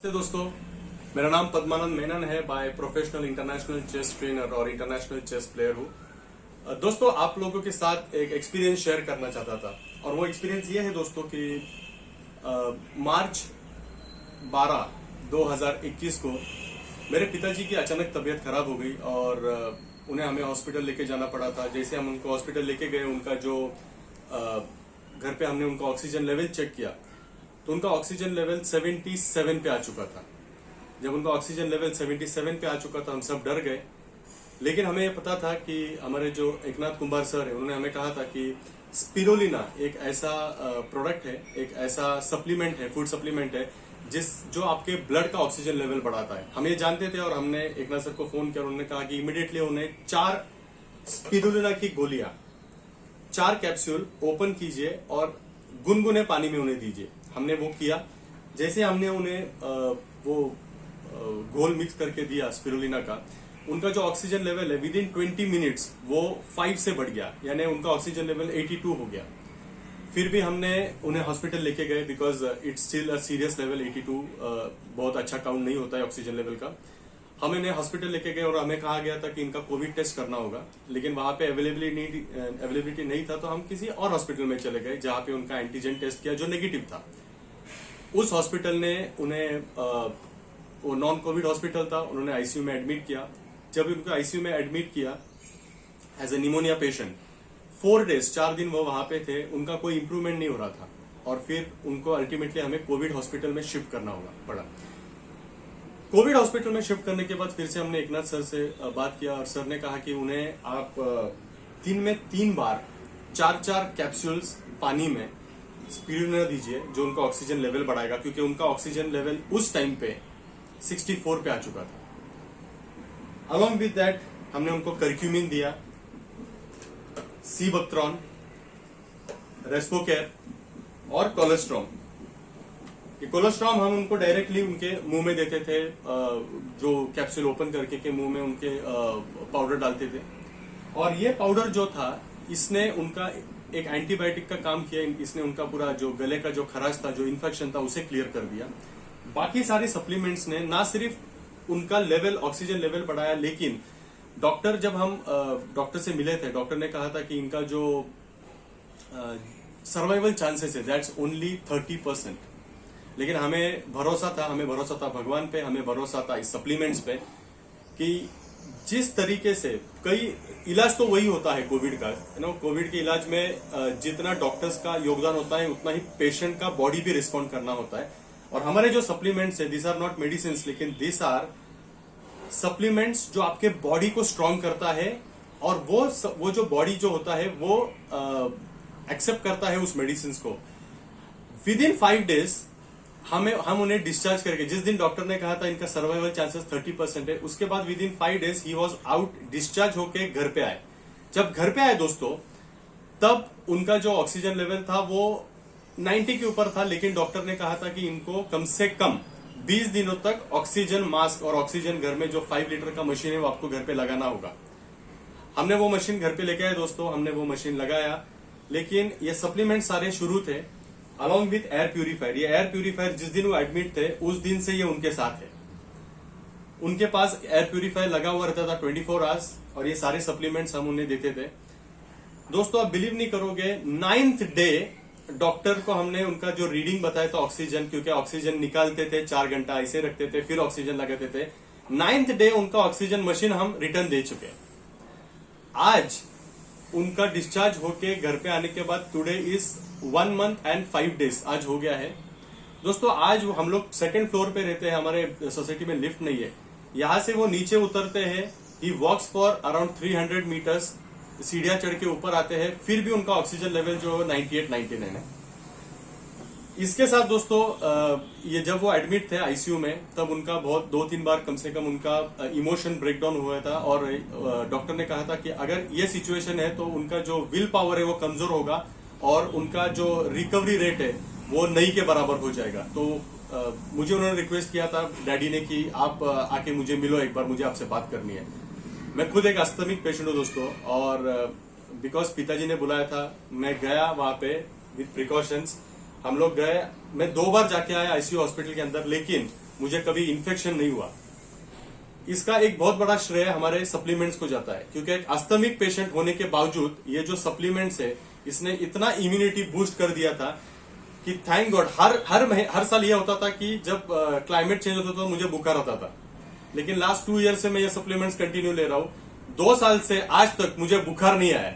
नमस्ते दोस्तों, मेरा नाम पद्मानंद मेनन है। By professional international chess trainer और इंटरनेशनल चेस प्लेयर हूँ। दोस्तों, आप लोगों के साथ एक एक्सपीरियंस शेयर करना चाहता था और वो एक्सपीरियंस ये है दोस्तों कि मार्च 12 2021 को मेरे पिताजी की अचानक तबीयत खराब हो गई और उन्हें हमें हॉस्पिटल लेके जाना पड़ा था। जैसे हम उनको हॉस्पिटल लेके गए, उनका जो घर पे हमने उनका ऑक्सीजन लेवल चेक किया तो उनका ऑक्सीजन लेवल 77 पे आ चुका था। जब उनका ऑक्सीजन लेवल 77 पे आ चुका था, हम सब डर गए। लेकिन हमें ये पता था कि हमारे जो एकनाथ कुंभार सर है, उन्होंने हमें कहा था कि स्पिरुलिना एक ऐसा प्रोडक्ट है, एक ऐसा सप्लीमेंट है, फूड सप्लीमेंट है जो आपके ब्लड का ऑक्सीजन लेवल बढ़ाता है। हम ये जानते थे और हमने एकनाथ सर को फोन किया और उन्होंने कहा कि इमीडिएटली उन्हें 4 स्पिरुलिना की गोलियां, 4 कैप्सूल ओपन कीजिए और गुनगुने पानी में उन्हें दीजिए। हमने वो किया। जैसे हमने उन्हें वो घोल मिक्स करके दिया स्पिरुलिना का, उनका जो ऑक्सीजन लेवल है विद इन 20 मिनट्स वो 5 से बढ़ गया, यानी उनका ऑक्सीजन लेवल 82 हो गया। फिर भी हमने उन्हें हॉस्पिटल लेके गए because it's still a serious level. 82 बहुत अच्छा काउंट नहीं होता है ऑक्सीजन लेवल का। हम इन्हें हॉस्पिटल लेके गए और हमें कहा गया था कि इनका कोविड टेस्ट करना होगा, लेकिन वहां पे अवेलेबिलिटी नहीं था, तो हम किसी और हॉस्पिटल में चले गए जहां पे उनका एंटीजन टेस्ट किया जो नेगेटिव था। उस हॉस्पिटल ने उन्हें वो नॉन कोविड हॉस्पिटल था, उन्होंने आईसीयू में एडमिट किया। जब उनको आईसीयू में एडमिट किया एज ए निमोनिया पेशेंट, 4 दिन वो वहां पे थे, उनका कोई इंप्रूवमेंट नहीं हो रहा था और फिर उनको अल्टीमेटली हमें कोविड हॉस्पिटल में शिफ्ट करना पड़ा। कोविड हॉस्पिटल में शिफ्ट करने के बाद फिर से हमने एकनाथ सर से बात किया और सर ने कहा कि उन्हें आप दिन में 3 बार 4 कैप्सूल्स पानी में स्पिरुलिना दीजिए जो उनका ऑक्सीजन लेवल बढ़ाएगा, क्योंकि उनका ऑक्सीजन लेवल उस टाइम पे 64 पे आ चुका था। अलॉन्ग विद दैट हमने उनको कर्क्यूमिन दिया, सीबक्ट्रॉन, रेस्पोकेर और कोलेस्ट्रॉम। ये कोलेस्ट्रॉम हम उनको डायरेक्टली उनके मुंह में देते थे, जो कैप्सूल ओपन करके के मुंह में उनके पाउडर डालते थे। और ये पाउडर जो था, इसने उनका एक एंटीबायोटिक का काम किया। इसने उनका पूरा जो गले का जो खराश था, जो इन्फेक्शन था, उसे क्लियर कर दिया। बाकी सारे सप्लीमेंट्स ने ना सिर्फ उनका लेवल, ऑक्सीजन लेवल बढ़ाया, लेकिन जब हम डॉक्टर से मिले थे, डॉक्टर ने कहा था कि इनका जो सर्वाइवल चांसेस है दैट्स ओनली 30%। लेकिन हमें भरोसा था भगवान पे, हमें भरोसा था इस सप्लीमेंट्स पे कि जिस तरीके से कई इलाज तो वही होता है कोविड का, कोविड के इलाज में जितना डॉक्टर्स का योगदान होता है उतना ही पेशेंट का बॉडी भी रिस्पॉन्ड करना होता है। और हमारे जो सप्लीमेंट्स है, दिस आर नॉट मेडिसिन, लेकिन दिस आर सप्लीमेंट्स जो आपके बॉडी को स्ट्रांग करता है और वो जो बॉडी जो होता है वो एक्सेप्ट करता है उस मेडिसिन को। विद इन 5 डेज हम उन्हें डिस्चार्ज करके, जिस दिन डॉक्टर ने कहा था इनका सर्वाइवल चांसेस 30% है, उसके बाद with in 5 days he was out, discharge होके घर पे आए। जब घर पे आए दोस्तों, तब उनका जो ऑक्सीजन लेवल था वो 90 के ऊपर था, लेकिन डॉक्टर ने कहा था कि इनको कम से कम 20 दिनों तक ऑक्सीजन मास्क और ऑक्सीजन घर में जो 5 लीटर का मशीन है वो आपको घर पे लगाना होगा। हमने वो मशीन घर पे लेके आए दोस्तों, हमने वो मशीन लगाया। लेकिन ये सप्लीमेंट सारे शुरू थे अलॉन्ग विथ एयर प्यूरिफायर। ये एयर प्यूरिफायर जिस दिन वो एडमिट थे उस दिन से ये उनके साथ है। उनके पास एयर प्यूरिफायर लगा हुआ रहता था 24 आवर्स और ये सारे सप्लीमेंट्स हम उन्हें देते थे। दोस्तों, आप बिलीव नहीं करोगे, 9th डे डॉक्टर को हमने उनका जो रीडिंग बताया था ऑक्सीजन, क्योंकि ऑक्सीजन निकालते थे 4 घंटा ऐसे रखते थे, फिर ऑक्सीजन लगाते थे। 9th डे उनका ऑक्सीजन मशीन हम रिटर्न दे चुके। आज उनका डिस्चार्ज होके घर पे आने के बाद today is 1 month and 5 days आज हो गया है। दोस्तों, आज हम लोग 2nd फ्लोर पे रहते हैं, हमारे सोसाइटी में लिफ्ट नहीं है। यहां से वो नीचे उतरते हैं, ही वॉक्स फॉर अराउंड 300 मीटर्स, सीढ़ियां चढ़ के ऊपर आते हैं, फिर भी उनका ऑक्सीजन लेवल जो 98-99 है। इसके साथ दोस्तों, ये जब वो एडमिट थे आईसीयू में, तब उनका बहुत 2-3 बार कम से कम उनका इमोशन ब्रेकडाउन हुआ था और डॉक्टर ने कहा था कि अगर ये सिचुएशन है तो उनका जो विल पावर है वो कमजोर होगा और उनका जो रिकवरी रेट है वो नहीं के बराबर हो जाएगा। तो मुझे उन्होंने रिक्वेस्ट किया था डैडी ने कि आप आके मुझे मिलो एक बार, मुझे आपसे बात करनी है। मैं खुद एक अस्थमिक पेशेंट हूँ दोस्तों, और बिकॉज पिताजी ने बुलाया था, मैं गया वहां पे विथ प्रिकॉशंस। हम लोग गए, मैं 2 बार जाके आया आईसीयू हॉस्पिटल के अंदर, लेकिन मुझे कभी इन्फेक्शन नहीं हुआ। इसका एक बहुत बड़ा श्रेय हमारे सप्लीमेंट्स को जाता है, क्योंकि एक अस्थमिक पेशेंट होने के बावजूद ये जो सप्लीमेंट्स है इसने इतना इम्यूनिटी बूस्ट कर दिया था कि थैंक गॉड। हर साल यह होता था कि जब क्लाइमेट चेंज होता था तो मुझे बुखार होता था, लेकिन लास्ट 2 ईयर से मैं ये सप्लीमेंट्स कंटिन्यू ले रहा हूं। 2 साल से आज तक मुझे बुखार नहीं आया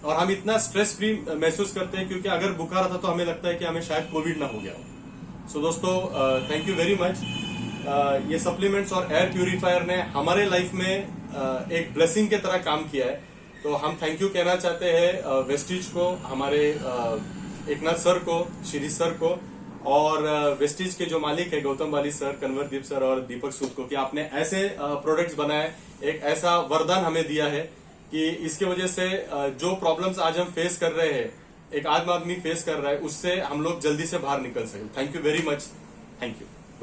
और हम इतना स्ट्रेस फ्री महसूस करते हैं, क्योंकि अगर बुखार आता तो हमें लगता है कि हमें शायद कोविड ना हो गया हो। सो दोस्तों, थैंक यू वेरी मच। ये सप्लीमेंट्स और एयर प्यूरिफायर ने हमारे लाइफ में एक ब्लेसिंग के तरह काम किया है। तो हम थैंक यू कहना चाहते हैं वेस्टिज को, हमारे एकनाथ सर को, शिरीष सर को, और वेस्टिज के जो मालिक है गौतम बाली सर, कन्वरदीप सर और दीपक सूद को, कि आपने ऐसे प्रोडक्ट्स बनाए, एक ऐसा वरदान हमें दिया है कि इसकी वजह से जो प्रॉब्लम्स आज हम फेस कर रहे हैं, एक आम आदमी फेस कर रहा है, उससे हम लोग जल्दी से बाहर निकल सके। Thank you very much. Thank you.